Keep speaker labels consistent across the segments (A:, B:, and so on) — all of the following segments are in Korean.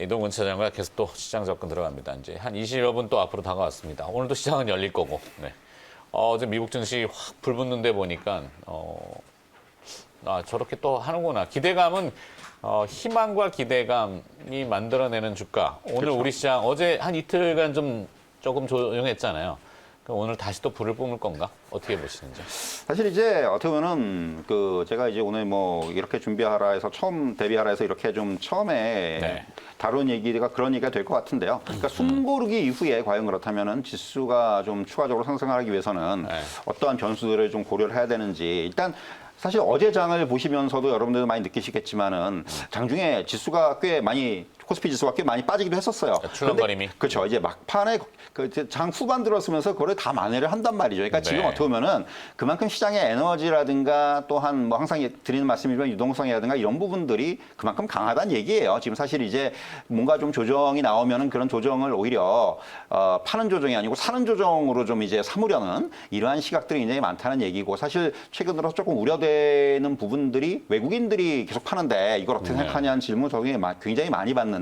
A: 이동근 차장과 계속 또 시장 접근 들어갑니다. 이제 한 20여 분 또 앞으로 다가왔습니다. 오늘도 시장은 열릴 거고. 네. 어제 미국 증시 확 불붙는데 보니까 저렇게 또 하는구나. 기대감은 희망과 기대감이 만들어내는 주가. 오늘
B: 그렇죠.
A: 우리 시장 어제 한 이틀간 조금 조용했잖아요. 그럼 오늘 다시 또 불을 뿜을 건가? 어떻게 보시는지.
B: 사실 이제 어떻게 보면은 제가 이제 오늘 뭐 이렇게 준비하라 해서 처음 데뷔하라 해서 이렇게 좀 처음에
A: 네.
B: 다룬 얘기가 그런 얘기가 될 것 같은데요. 그러니까 숨고르기 이후에 과연 그렇다면은 지수가 좀 추가적으로 상승하기 위해서는
A: 네.
B: 어떠한 변수들을 좀 고려를 해야 되는지 일단 사실 어제 장을 보시면서도 여러분들도 많이 느끼시겠지만은 장중에 지수가 꽤 많이 코스피 지수가 꽤 많이 빠지기도 했었어요.
A: 출렁거림이.
B: 그렇죠. 이제 막판에 장 후반 들어서면서 그걸 다 만회를 한단 말이죠. 그러니까 지금
A: 네.
B: 어떻게 보면은 그만큼 시장의 에너지라든가 또한 뭐 항상 드리는 말씀이지만 유동성이라든가 이런 부분들이 그만큼 강하다는 얘기예요. 지금 사실 이제 뭔가 좀 조정이 나오면은 그런 조정을 오히려 파는 조정이 아니고 사는 조정으로 좀 이제 삼으려는 이러한 시각들이 굉장히 많다는 얘기고 사실 최근 들어서 조금 우려되는 부분들이 외국인들이 계속 파는데 이걸 어떻게 생각하냐는 질문 저게 굉장히 많이 받는데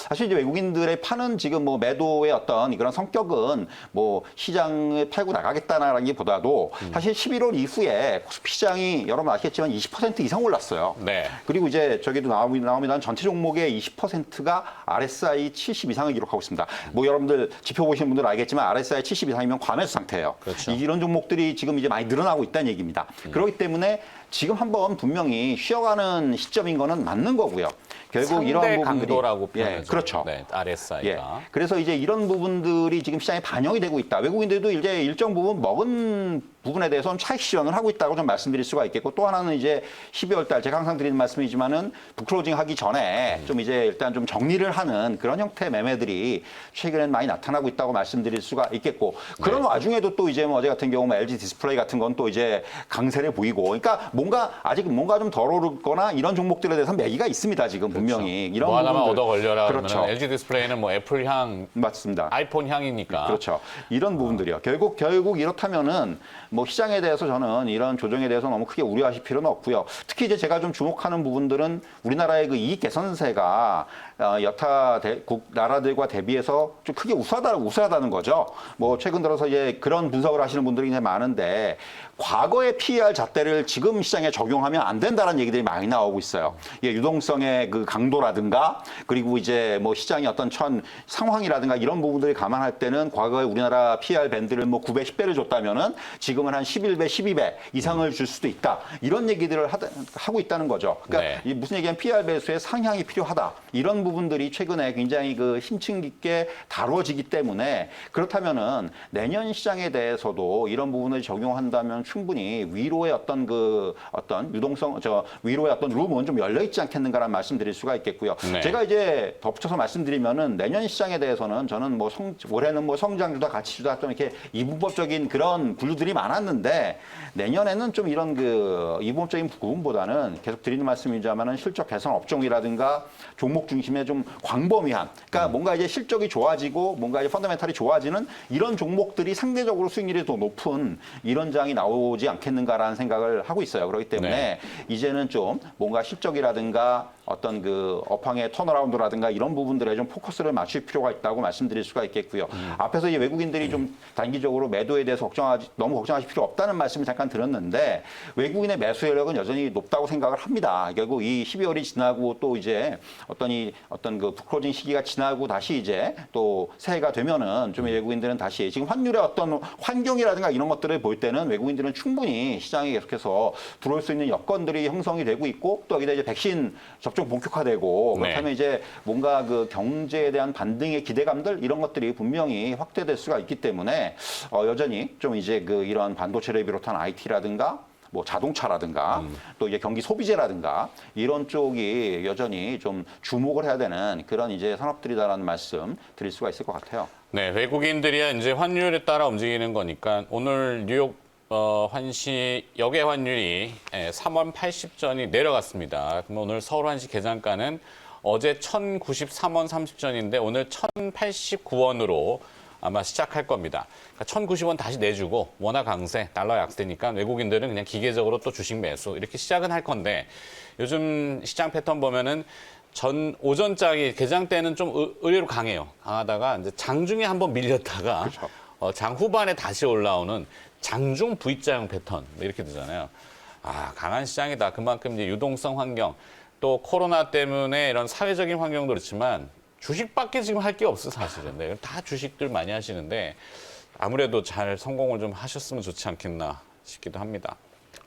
B: 사실 이제 외국인들의 파는 지금 뭐 매도의 어떤 그런 성격은 뭐 시장을 팔고 나가겠다라는 게 보다도 사실 11월 이후에 코스피 시장이 여러분 아시겠지만 20% 이상 올랐어요.
A: 네.
B: 그리고 이제 저기도 나옵니다. 전체 종목의 20%가 RSI 70 이상을 기록하고 있습니다. 뭐 여러분들 지표보시는 분들 알겠지만 RSI 70 이상이면 과매수 상태예요.
A: 그렇죠.
B: 이런 종목들이 지금 이제 많이 늘어나고 있다는 얘기입니다. 그렇기 때문에 지금 한번 분명히 쉬어가는 시점인 거는 맞는 거고요. 결국 이런
A: 상대
B: 부분들이
A: 강도라고 표현하죠.
B: 그렇죠.
A: 네, RSI가.
B: 그래서 이제 이런 부분들이 지금 시장에 반영이 되고 있다. 외국인들도 이제 일정 부분 먹은 부분에 대해서는 차익 실현을 하고 있다고 좀 말씀드릴 수가 있겠고 또 하나는 이제 12월 달 제가 항상 드리는 말씀이지만은 북클로징 하기 전에 좀 이제 일단 좀 정리를 하는 그런 형태의 매매들이 최근엔 많이 나타나고 있다고 말씀드릴 수가 있겠고 그런 와중에도 또 이제 뭐 어제 같은 경우 뭐 LG 디스플레이 같은 건 또 이제 강세를 보이고 그러니까 아직 뭔가 좀 덜 오르거나 이런 종목들에 대해서 매기가 있습니다. 지금 분명히 이런
A: 뭐 하나만
B: 부분들.
A: 얻어 걸려라
B: 그렇죠.
A: 그러면 LG 디스플레이는 뭐 애플 향,
B: 맞습니다.
A: 아이폰 향이니까.
B: 그렇죠. 이런 부분들이요. 결국 이렇다면은 뭐 시장에 대해서 저는 이런 조정에 대해서 너무 크게 우려하실 필요는 없고요. 특히 이제 제가 좀 주목하는 부분들은 우리나라의 그 이익 개선세가 여타 나라들과 대비해서 좀 크게 우수하다는 거죠. 뭐 최근 들어서 이제 그런 분석을 하시는 분들이 굉장히 많은데 과거의 PER 잣대를 지금 시장에 적용하면 안 된다는 얘기들이 많이 나오고 있어요. 이게 유동성의 그 강도라든가 그리고 이제 뭐 시장의 어떤 상황이라든가 이런 부분들을 감안할 때는 과거에 우리나라 PER 밴드를 뭐 9배, 10배를 줬다면은 지금은 한 11배, 12배 이상을 줄 수도 있다. 이런 얘기들을 하고 있다는 거죠. 그러니까
A: 네.
B: 무슨 얘기냐면 PER 배수의 상향이 필요하다. 이런 부분들이 최근에 굉장히 그 힘층 깊게 다루어지기 때문에 그렇다면은 내년 시장에 대해서도 이런 부분을 적용한다면 충분히 위로의 어떤 유동성, 위로의 어떤 룸은 좀 열려 있지 않겠는가라는 말씀드릴 수가 있겠고요.
A: 네.
B: 제가 이제 덧붙여서 말씀드리면은 내년 시장에 대해서는 저는 뭐 올해는 뭐 성장주다 가치주다 좀 이렇게 이분법적인 그런 분류들이 많았는데 내년에는 좀 이런 그 이분법적인 부분보다는 계속 드리는 말씀이자면은 실적 개선 업종이라든가 종목 중심의 좀 광범위한 그러니까 뭔가 이제 실적이 좋아지고 뭔가 이제 펀더멘탈이 좋아지는 이런 종목들이 상대적으로 수익률이 더 높은 이런 장이 나오지 않겠는가라는 생각을 하고 있어요. 그렇기 때문에
A: 네.
B: 이제는 좀 뭔가 실적이라든가 어떤 그 업황의 턴어라운드라든가 이런 부분들에 좀 포커스를 맞출 필요가 있다고 말씀드릴 수가 있겠고요. 앞에서 이제 외국인들이 좀 단기적으로 매도에 대해서 너무 걱정하실 필요 없다는 말씀을 잠깐 드렸는데 외국인의 매수 여력은 여전히 높다고 생각을 합니다. 결국 이 12월이 지나고 또 이제 어떤 그 북클로징 시기가 지나고 다시 이제 또 새해가 되면은 좀 외국인들은 다시 지금 환율의 어떤 환경이라든가 이런 것들을 볼 때는 외국인들은 충분히 시장에 계속해서 들어올 수 있는 여건들이 형성이 되고 있고 또 여기다 이제 백신 접종 본격화되고 그렇다면 이제 뭔가 그 경제에 대한 반등의 기대감들 이런 것들이 분명히 확대될 수가 있기 때문에 여전히 좀 이제 그 이런 반도체를 비롯한 IT라든가 뭐 자동차라든가 또 이제 경기 소비재라든가 이런 쪽이 여전히 좀 주목을 해야 되는 그런 이제 산업들이다라는 말씀 드릴 수가 있을 것 같아요.
A: 네, 외국인들이야 이제 환율에 따라 움직이는 거니까 오늘 뉴욕 역외 환율이 3원 80전이 내려갔습니다. 그럼 오늘 서울 환시 계산가는 어제 1,093원 30전인데 오늘 1,089원으로 아마 시작할 겁니다. 그러니까 1,090원 다시 내주고 원화 강세, 달러 약세니까 외국인들은 그냥 기계적으로 또 주식 매수 이렇게 시작은 할 건데 요즘 시장 패턴 보면은 전 오전장이 개장 때는 좀 의외로 강하다가 이제 장중에 한번 밀렸다가
B: 그렇죠.
A: 장 후반에 다시 올라오는 장중 V자형 패턴 이렇게 되잖아요. 강한 시장이다. 그만큼 이제 유동성 환경 또 코로나 때문에 이런 사회적인 환경도 그렇지만 주식밖에 지금 할 게 없어 사실은. 네, 다 주식들 많이 하시는데 아무래도 잘 성공을 좀 하셨으면 좋지 않겠나 싶기도 합니다.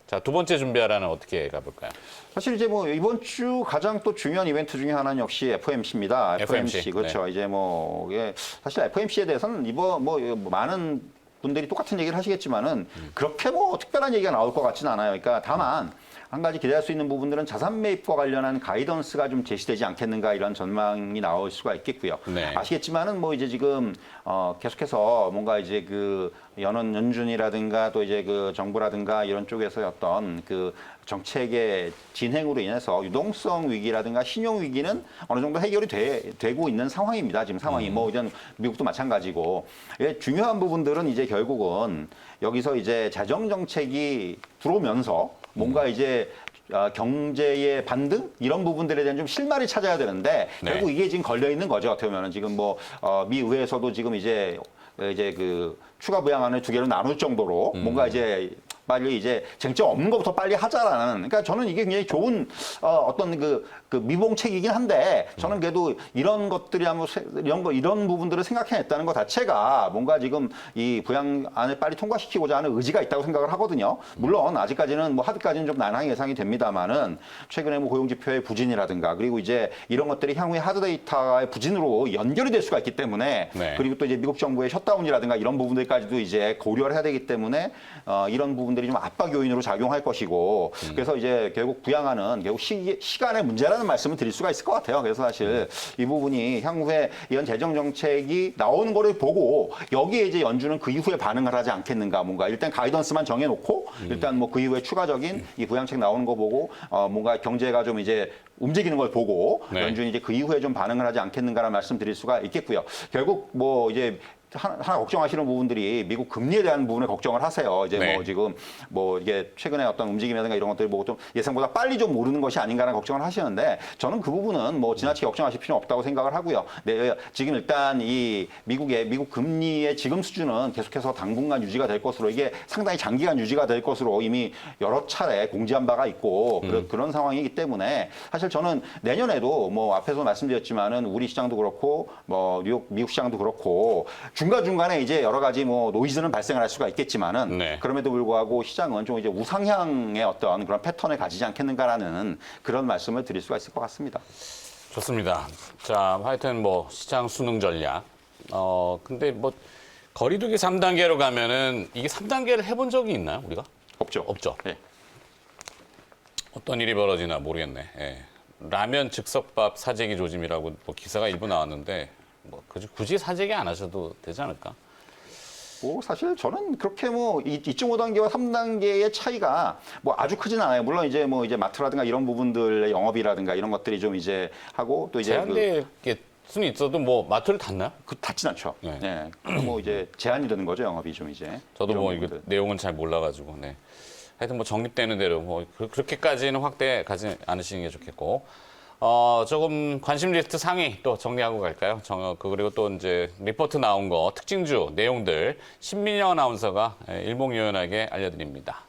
A: 자, 두 번째 준비하라는 어떻게 가볼까요?
B: 사실 이제 뭐 이번 주 가장 또 중요한 이벤트 중에 하나는 역시 FOMC입니다. FOMC 그렇죠.
A: 네.
B: 이제 뭐 이게 사실 FOMC에 대해서는 이번 뭐 많은 분들이 똑같은 얘기를 하시겠지만은 그렇게 뭐 특별한 얘기가 나올 것 같지는 않아요. 그러니까 다만 한 가지 기대할 수 있는 부분들은 자산 매입과 관련한 가이던스가 좀 제시되지 않겠는가 이런 전망이 나올 수가 있겠고요.
A: 네.
B: 아시겠지만은 뭐 이제 지금 계속해서 뭔가 이제 그 연준이라든가 또 이제 그 정부라든가 이런 쪽에서 어떤 그 정책의 진행으로 인해서 유동성 위기라든가 신용 위기는 어느 정도 해결이 되고 있는 상황입니다. 지금 상황이 뭐 이런 미국도 마찬가지고 중요한 부분들은 이제 결국은 여기서 이제 재정 정책이 들어오면서 뭔가 이제 경제의 반등 이런 부분들에 대한 좀 실마리 찾아야 되는데
A: 네.
B: 결국 이게 지금 걸려 있는 거죠. 어떻게 보면은 지금 뭐 미 의회에서도 지금 이제 그 추가 부양안을 2개로 나눌 정도로 뭔가 이제 빨리 이제 쟁점 없는 것부터 빨리 하자라는. 그러니까 저는 이게 굉장히 좋은 어떤 그 미봉책이긴 한데 저는 그래도 이런 것들이 한번 이런 부분들을 생각해냈다는 것 자체가 뭔가 지금 이 부양안을 빨리 통과시키고자 하는 의지가 있다고 생각을 하거든요. 물론 아직까지는 뭐 하드까지는 좀 난항이 예상이 됩니다만은 최근에 뭐 고용 지표의 부진이라든가 그리고 이제 이런 것들이 향후에 하드 데이터의 부진으로 연결이 될 수가 있기 때문에
A: 네.
B: 그리고 또 이제 미국 정부의 셧다운이라든가 이런 부분들까지도 이제 고려를 해야 되기 때문에 이런 부분들이 좀 압박 요인으로 작용할 것이고 그래서 이제 결국 부양안은 결국 시간의 문제라는 말씀을 드릴 수가 있을 것 같아요. 그래서 사실 이 부분이 향후에 이런 재정 정책이 나오는 거를 보고 여기에 이제 연준은 그 이후에 반응을 하지 않겠는가 뭔가 일단 가이던스만 정해놓고 일단 뭐 그 이후에 추가적인 이 부양책 나오는 거 보고 뭔가 경제가 좀 이제 움직이는 걸 보고
A: 네.
B: 연준이 이제 그 이후에 좀 반응을 하지 않겠는가라는 말씀 드릴 수가 있겠고요. 결국 뭐 이제 하나 걱정하시는 부분들이 미국 금리에 대한 부분에 걱정을 하세요. 이제
A: 네.
B: 뭐 지금 뭐 이게 최근에 어떤 움직임이라든가 이런 것들을 보고 좀 예상보다 빨리 좀 오르는 것이 아닌가라는 걱정을 하시는데 저는 그 부분은 뭐 지나치게 걱정하실 필요는 없다고 생각을 하고요. 네, 지금 일단 이 미국 금리의 지금 수준은 계속해서 당분간 유지가 될 것으로 이게 상당히 장기간 유지가 될 것으로 이미 여러 차례 공지한 바가 있고 그런 상황이기 때문에 사실 저는 내년에도 뭐 앞에서 말씀드렸지만은 우리 시장도 그렇고 뭐 미국 시장도 그렇고 중간중간에 이제 여러 가지 뭐 노이즈는 발생을 할 수가 있겠지만은
A: 네.
B: 그럼에도 불구하고 시장은 좀 이제 우상향의 어떤 그런 패턴을 가지지 않겠는가라는 그런 말씀을 드릴 수가 있을 것 같습니다.
A: 좋습니다. 자, 하여튼 뭐 시장 순응 전략. 근데 뭐 거리두기 3단계로 가면은 이게 3단계를 해본 적이 있나요, 우리가?
B: 없죠.
A: 없죠.
B: 네.
A: 어떤 일이 벌어지나 모르겠네. 예. 라면 즉석밥 사재기 조짐이라고 뭐 기사가 일부 나왔는데 뭐 굳이 사재기 안 하셔도 되지 않을까?
B: 뭐 사실 저는 그렇게 뭐 2.5단계와 3단계의 차이가 뭐 아주 크진 않아요. 물론 이제 뭐 이제 마트라든가 이런 부분들의 영업이라든가 이런 것들이 좀 이제 하고 또 이제
A: 제한될 게 수는 있어도 뭐 마트를 닫나요?
B: 닫진 않죠.
A: 네.
B: 네. 뭐 이제 제한이 되는 거죠, 영업이 좀 이제.
A: 저도
B: 이런
A: 뭐 이거
B: 부분들.
A: 내용은 잘 몰라가지고. 네. 하여튼 뭐 정립되는 대로 뭐 그렇게까지는 확대 가지 않으시는 게 좋겠고. 조금 관심 리스트 상위 또 정리하고 갈까요? 그리고 또 이제 리포트 나온 거 특징주 내용들 신민영 아나운서가 일목요연하게 알려드립니다.